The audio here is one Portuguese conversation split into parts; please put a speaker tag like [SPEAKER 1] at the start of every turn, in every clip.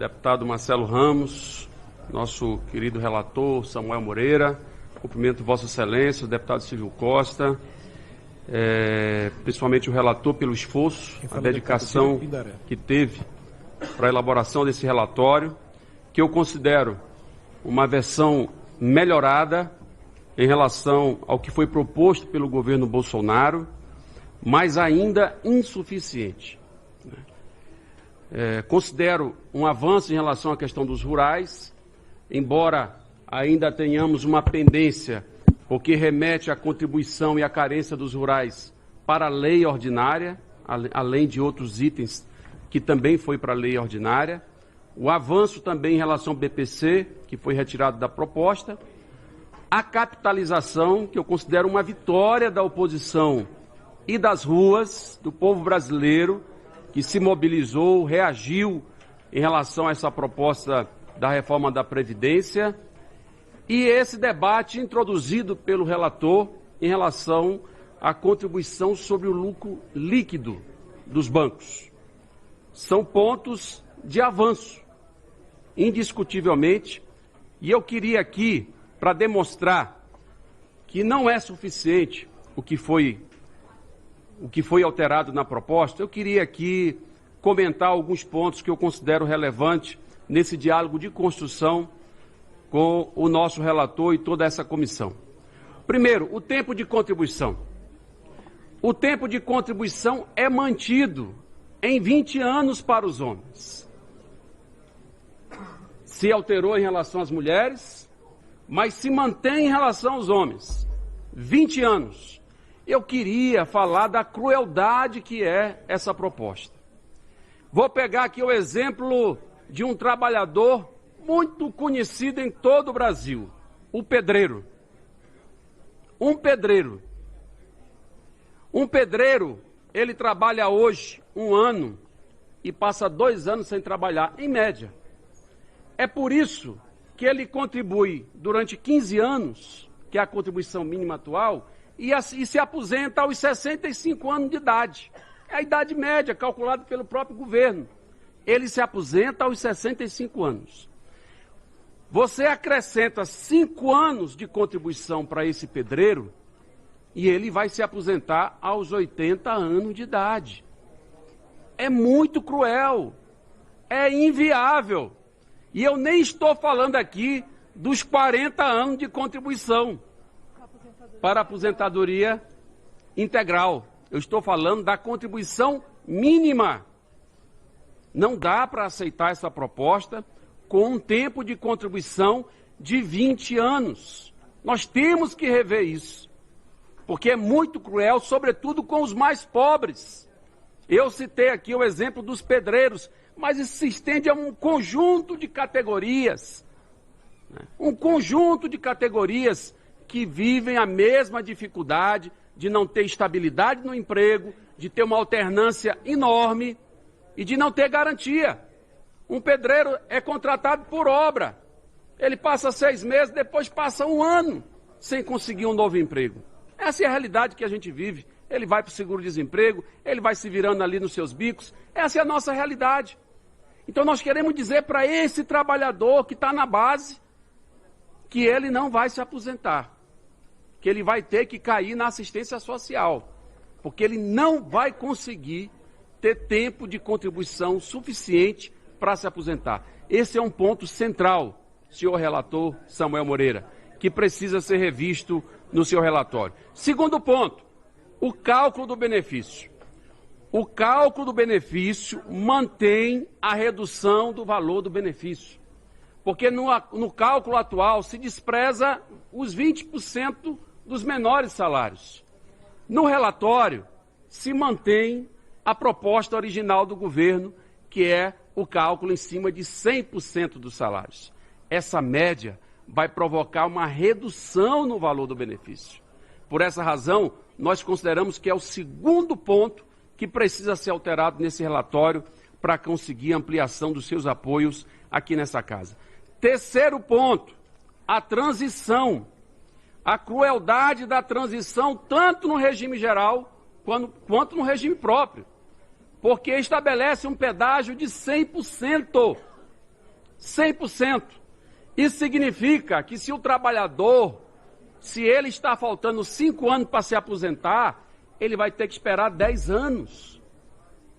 [SPEAKER 1] deputado Marcelo Ramos, nosso querido relator Samuel Moreira, cumprimento Vossa Excelência, o deputado Silvio Costa, principalmente o relator pelo esforço, a dedicação que teve para a elaboração desse relatório, que eu considero uma versão melhorada em relação ao que foi proposto pelo governo Bolsonaro, mas ainda insuficiente. Considero um avanço em relação à questão dos rurais, embora ainda tenhamos uma pendência, porque remete à contribuição e à carência dos rurais para a lei ordinária, além de outros itens que também foi para a lei ordinária. O avanço também em relação ao BPC, que foi retirado da proposta. A capitalização, que eu considero uma vitória da oposição e das ruas, do povo brasileiro, que se mobilizou, reagiu em relação a essa proposta da reforma da Previdência, e esse debate introduzido pelo relator em relação à contribuição sobre o lucro líquido dos bancos. São pontos de avanço, indiscutivelmente, e eu queria aqui, para demonstrar que não é suficiente o que foi alterado na proposta, eu queria aqui comentar alguns pontos que eu considero relevantes nesse diálogo de construção com o nosso relator e toda essa comissão. Primeiro, o tempo de contribuição. O tempo de contribuição é mantido em 20 anos para os homens. Se alterou em relação às mulheres, mas se mantém em relação aos homens. 20 anos. Eu queria falar da crueldade que é essa proposta. Vou pegar aqui o exemplo de um trabalhador muito conhecido em todo o Brasil, o pedreiro. Um pedreiro, ele trabalha hoje 1 ano e passa 2 anos sem trabalhar, em média. É por isso que ele contribui durante 15 anos, que é a contribuição mínima atual, e se aposenta aos 65 anos de idade. É a idade média calculada pelo próprio governo. Ele se aposenta aos 65 anos. Você acrescenta 5 anos de contribuição para esse pedreiro e ele vai se aposentar aos 80 anos de idade. É muito cruel, é inviável. E eu nem estou falando aqui dos 40 anos de contribuição para a aposentadoria integral. Eu estou falando da contribuição mínima. Não dá para aceitar essa proposta com um tempo de contribuição de 20 anos. Nós temos que rever isso, porque é muito cruel, sobretudo com os mais pobres. Eu citei aqui o exemplo dos pedreiros, mas isso se estende a um conjunto de categorias. Um conjunto de categorias que vivem a mesma dificuldade de não ter estabilidade no emprego, de ter uma alternância enorme e de não ter garantia. Um pedreiro é contratado por obra. Ele passa 6 meses, depois passa 1 ano sem conseguir um novo emprego. Essa é a realidade que a gente vive. Ele vai para o seguro-desemprego, ele vai se virando ali nos seus bicos. Essa é a nossa realidade. Então nós queremos dizer para esse trabalhador que está na base que ele não vai se aposentar, que ele vai ter que cair na assistência social, porque ele não vai conseguir ter tempo de contribuição suficiente para se aposentar. Esse é um ponto central, senhor relator Samuel Moreira, que precisa ser revisto no seu relatório. Segundo ponto, o cálculo do benefício. O cálculo do benefício mantém a redução do valor do benefício, porque no cálculo atual se despreza os 20% dos menores salários. No relatório se mantém a proposta original do governo, que é o cálculo em cima de 100% dos salários. Essa média vai provocar uma redução no valor do benefício. Por essa razão, nós consideramos que é o segundo ponto que precisa ser alterado nesse relatório para conseguir ampliação dos seus apoios aqui nessa casa. Terceiro ponto, a transição. A crueldade da transição, tanto no regime geral quanto no regime próprio, porque estabelece um pedágio de 100%. 100%. Isso significa que se o trabalhador, se ele está faltando 5 anos para se aposentar, ele vai ter que esperar 10 anos.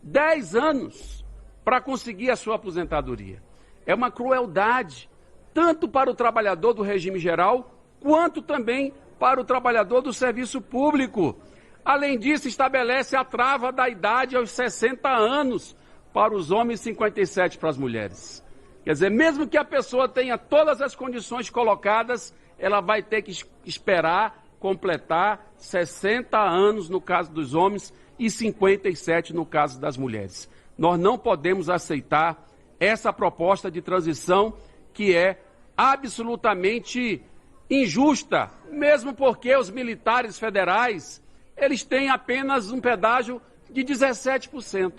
[SPEAKER 1] 10 anos para conseguir a sua aposentadoria. É uma crueldade, tanto para o trabalhador do regime geral, quanto também para o trabalhador do serviço público. Além disso, estabelece a trava da idade aos 60 anos para os homens e 57 para as mulheres. Quer dizer, mesmo que a pessoa tenha todas as condições colocadas, ela vai ter que esperar completar 60 anos no caso dos homens e 57 no caso das mulheres. Nós não podemos aceitar essa proposta de transição que é absolutamente injusta, mesmo porque os militares federais, eles têm apenas um pedágio de 17%.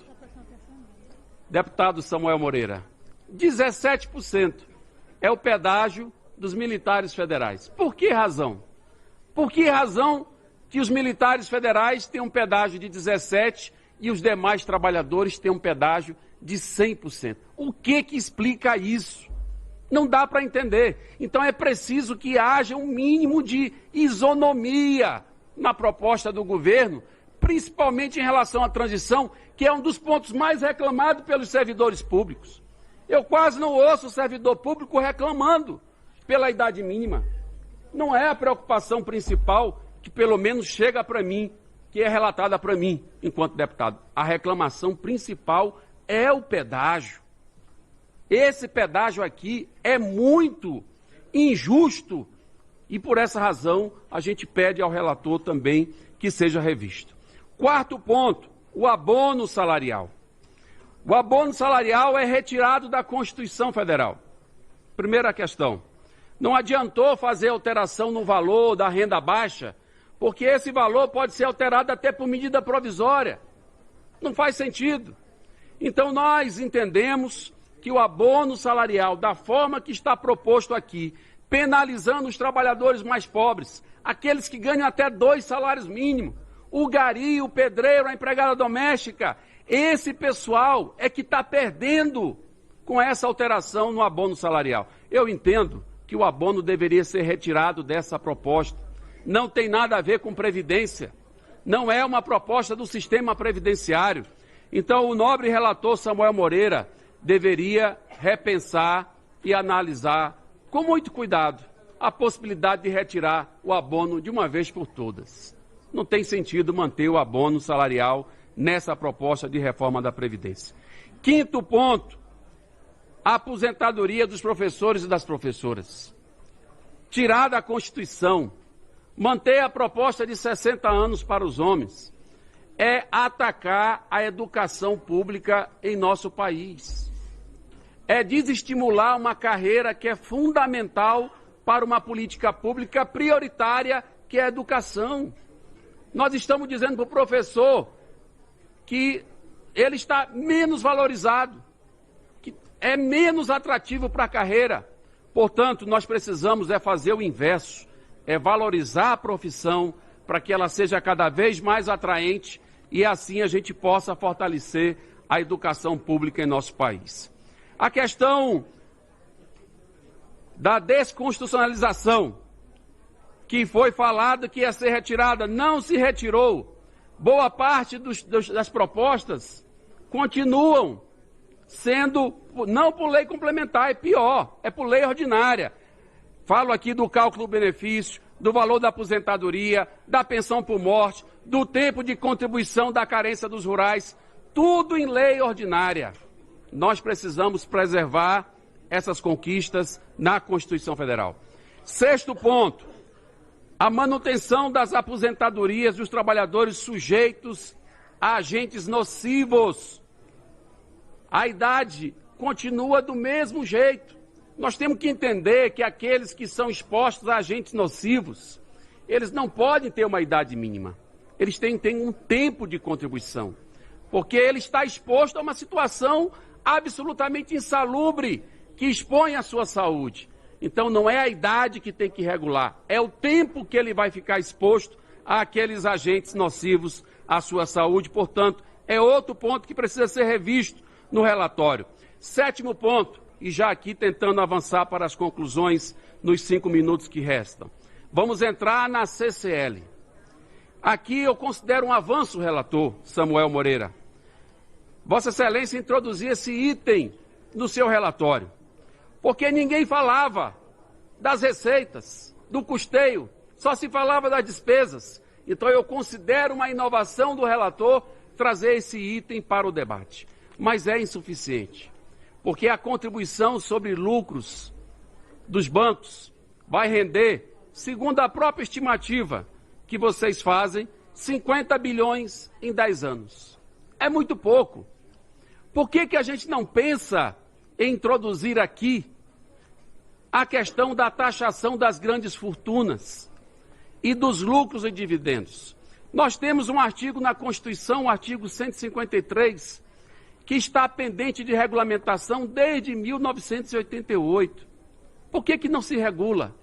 [SPEAKER 1] Deputado Samuel Moreira, 17% é o pedágio dos militares federais. Por que razão? Por que razão que os militares federais têm um pedágio de 17% e os demais trabalhadores têm um pedágio de 100%? O que explica isso? Não dá para entender. Então é preciso que haja um mínimo de isonomia na proposta do governo, principalmente em relação à transição, que é um dos pontos mais reclamados pelos servidores públicos. Eu quase não ouço o servidor público reclamando pela idade mínima. Não é a preocupação principal que pelo menos chega para mim, que é relatada para mim enquanto deputado. A reclamação principal é o pedágio. Esse pedágio aqui é muito injusto e por essa razão a gente pede ao relator também que seja revisto. Quarto ponto, o abono salarial. O abono salarial é retirado da Constituição Federal. Primeira questão, não adiantou fazer alteração no valor da renda baixa, porque esse valor pode ser alterado até por medida provisória. Não faz sentido. Então nós entendemos que o abono salarial, da forma que está proposto aqui, penalizando os trabalhadores mais pobres, aqueles que ganham até 2 salários mínimos, o gari, o pedreiro, a empregada doméstica, esse pessoal é que está perdendo com essa alteração no abono salarial. Eu entendo que o abono deveria ser retirado dessa proposta. Não tem nada a ver com previdência. Não é uma proposta do sistema previdenciário. Então, o nobre relator Samuel Moreira deveria repensar e analisar com muito cuidado a possibilidade de retirar o abono de uma vez por todas. Não tem sentido manter o abono salarial nessa proposta de reforma da Previdência. Quinto ponto, a aposentadoria dos professores e das professoras. Tirar da Constituição, manter a proposta de 60 anos para os homens, é atacar a educação pública em nosso país. É desestimular uma carreira que é fundamental para uma política pública prioritária, que é a educação. Nós estamos dizendo para o professor que ele está menos valorizado, que é menos atrativo para a carreira. Portanto, nós precisamos fazer o inverso, valorizar a profissão para que ela seja cada vez mais atraente e assim a gente possa fortalecer a educação pública em nosso país. A questão da desconstitucionalização, que foi falado que ia ser retirada, não se retirou. Boa parte das propostas continuam sendo, não por lei complementar, é pior, é por lei ordinária. Falo aqui do cálculo do benefício, do valor da aposentadoria, da pensão por morte, do tempo de contribuição da carência dos rurais, tudo em lei ordinária. Nós precisamos preservar essas conquistas na Constituição Federal. Sexto ponto, a manutenção das aposentadorias dos trabalhadores sujeitos a agentes nocivos. A idade continua do mesmo jeito. Nós temos que entender que aqueles que são expostos a agentes nocivos, eles não podem ter uma idade mínima. Eles têm um tempo de contribuição, porque ele está exposto a uma situação absolutamente insalubre, que expõe a sua saúde. Então não é a idade que tem que regular, é o tempo que ele vai ficar exposto àqueles agentes nocivos à sua saúde. Portanto, é outro ponto que precisa ser revisto no relatório. Sétimo ponto, e já aqui tentando avançar para as conclusões nos 5 minutos que restam. Vamos entrar na CCL. Aqui eu considero um avanço, relator Samuel Moreira. Vossa Excelência introduzia esse item no seu relatório, porque ninguém falava das receitas, do custeio, só se falava das despesas. Então eu considero uma inovação do relator trazer esse item para o debate. Mas é insuficiente, porque a contribuição sobre lucros dos bancos vai render, segundo a própria estimativa que vocês fazem, 50 bilhões em 10 anos. É muito pouco. Por que a gente não pensa em introduzir aqui a questão da taxação das grandes fortunas e dos lucros e dividendos? Nós temos um artigo na Constituição, o artigo 153, que está pendente de regulamentação desde 1988. Por que não se regula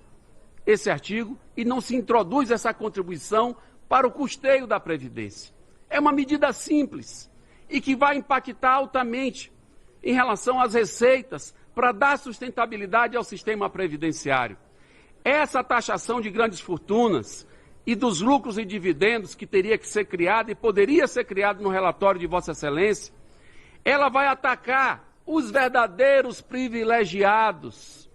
[SPEAKER 1] esse artigo e não se introduz essa contribuição para o custeio da Previdência? É uma medida simples e que vai impactar altamente em relação às receitas para dar sustentabilidade ao sistema previdenciário. Essa taxação de grandes fortunas e dos lucros e dividendos que teria que ser criada e poderia ser criada no relatório de Vossa Excelência, ela vai atacar os verdadeiros privilegiados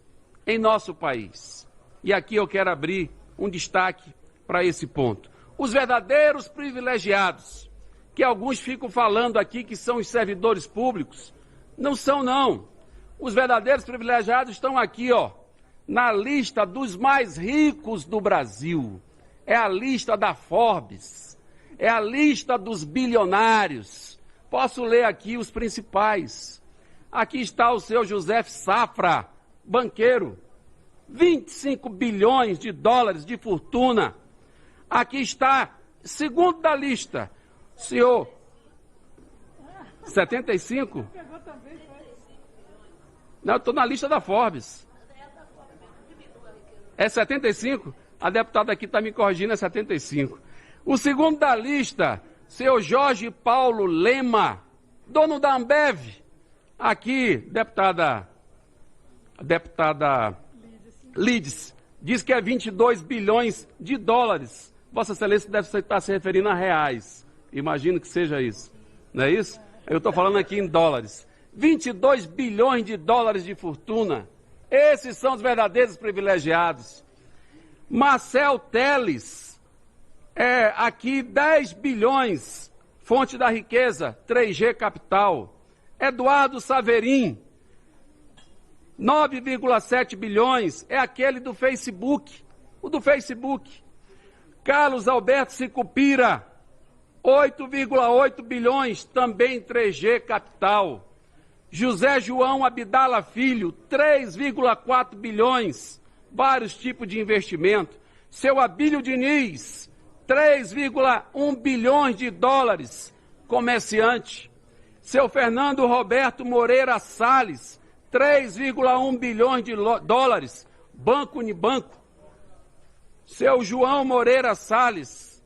[SPEAKER 1] em nosso país. E aqui eu quero abrir um destaque para esse ponto. Os verdadeiros privilegiados, que alguns ficam falando aqui que são os servidores públicos, não são não. Os verdadeiros privilegiados estão aqui, ó, na lista dos mais ricos do Brasil. É a lista da Forbes, é a lista dos bilionários. Posso ler aqui os principais. Aqui está o seu José Safra, banqueiro, 25 bilhões de dólares de fortuna. Aqui está, segundo da lista, senhor, 75? Não, eu estou na lista da Forbes. É 75? A deputada aqui está me corrigindo, é 75. O segundo da lista, senhor Jorge Paulo Lema, dono da Ambev. Aqui, deputada Lides, diz que é 22 bilhões de dólares. Vossa Excelência deve estar se referindo a reais. Imagino que seja isso. Não é isso? Eu estou falando aqui em dólares. 22 bilhões de dólares de fortuna. Esses são os verdadeiros privilegiados. Marcel Teles, aqui 10 bilhões, fonte da riqueza, 3G Capital. Eduardo Saverin, 9,7 bilhões, é aquele do Facebook, o do Facebook. Carlos Alberto Sicupira, 8,8 bilhões, também 3G Capital. José João Abdala Filho, 3,4 bilhões, vários tipos de investimento. Seu Abílio Diniz, 3,1 bilhões de dólares, comerciante. Seu Fernando Roberto Moreira Salles, 3,1 bilhões de dólares, Banco Unibanco. Seu João Moreira Salles,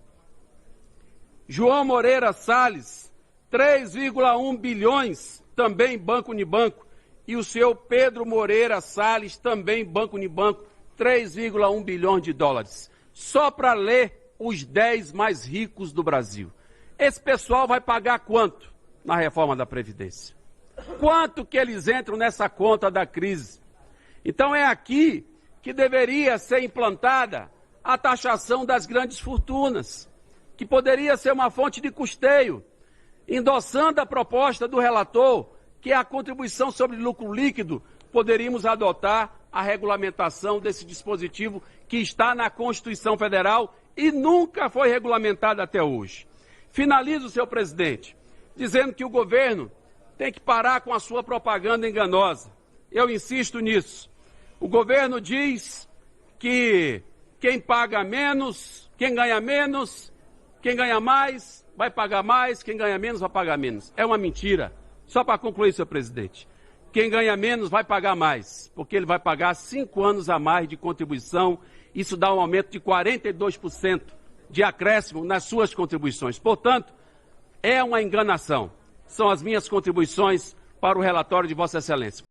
[SPEAKER 1] 3,1 bilhões, também Banco Unibanco. E o seu Pedro Moreira Salles, também Banco Unibanco, 3,1 bilhões de dólares. Só para ler os 10 mais ricos do Brasil. Esse pessoal vai pagar quanto na reforma da Previdência? Quanto que eles entram nessa conta da crise? Então é aqui que deveria ser implantada a taxação das grandes fortunas, que poderia ser uma fonte de custeio, endossando a proposta do relator, que é a contribuição sobre lucro líquido, poderíamos adotar a regulamentação desse dispositivo que está na Constituição Federal e nunca foi regulamentado até hoje. Finalizo, senhor presidente, dizendo que o governo tem que parar com a sua propaganda enganosa. Eu insisto nisso. O governo diz que quem paga menos, quem ganha menos, quem ganha mais vai pagar mais, quem ganha menos vai pagar menos. É uma mentira. Só para concluir, senhor presidente, quem ganha menos vai pagar mais, porque ele vai pagar 5 anos a mais de contribuição. Isso dá um aumento de 42% de acréscimo nas suas contribuições. Portanto, é uma enganação. São as minhas contribuições para o relatório de Vossa Excelência.